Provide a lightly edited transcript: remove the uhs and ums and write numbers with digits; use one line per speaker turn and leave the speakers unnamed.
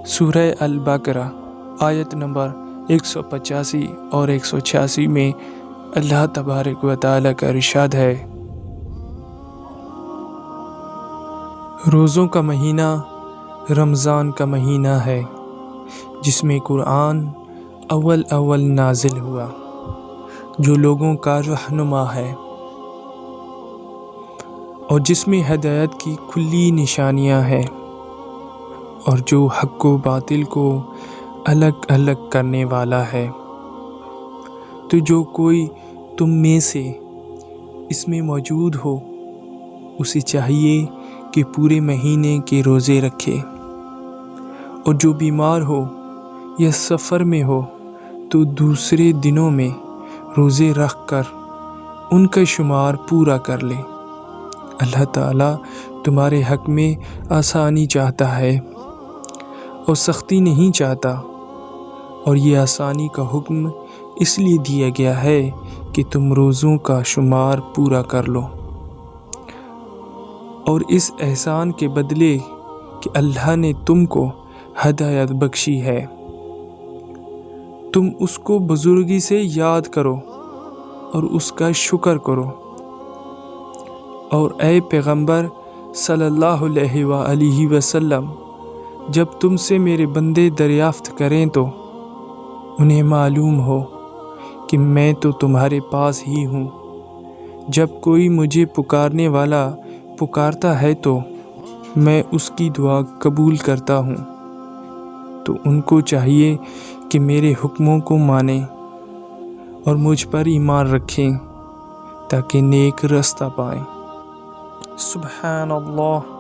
سورہ البقرہ آیت نمبر 185 اور 186 میں اللہ تبارک و تعالیٰ کا ارشاد ہے، روزوں کا مہینہ رمضان کا مہینہ ہے جس میں قرآن اول نازل ہوا، جو لوگوں کا رہنما ہے اور جس میں ہدایت کی کھلی نشانیاں ہیں، اور جو حق و باطل کو الگ الگ کرنے والا ہے۔ تو جو کوئی تم میں سے اس میں موجود ہو، اسے چاہیے کہ پورے مہینے کے روزے رکھے، اور جو بیمار ہو یا سفر میں ہو تو دوسرے دنوں میں روزے رکھ کر ان کا شمار پورا کر لے۔ اللہ تعالیٰ تمہارے حق میں آسانی چاہتا ہے اور سختی نہیں چاہتا، اور یہ آسانی کا حکم اس لیے دیا گیا ہے کہ تم روزوں کا شمار پورا کر لو، اور اس احسان کے بدلے کہ اللہ نے تم کو ہدایت بخشی ہے، تم اس کو بزرگی سے یاد کرو اور اس کا شکر کرو۔ اور اے پیغمبر صلی اللہ علیہ وآلہ وسلم، جب تم سے میرے بندے دریافت کریں تو انہیں معلوم ہو کہ میں تو تمہارے پاس ہی ہوں، جب کوئی مجھے پکارنے والا پکارتا ہے تو میں اس کی دعا قبول کرتا ہوں۔ تو ان کو چاہیے کہ میرے حکموں کو مانیں اور مجھ پر ایمان رکھیں تاکہ نیک راستہ پائیں۔ سبحان اللہ۔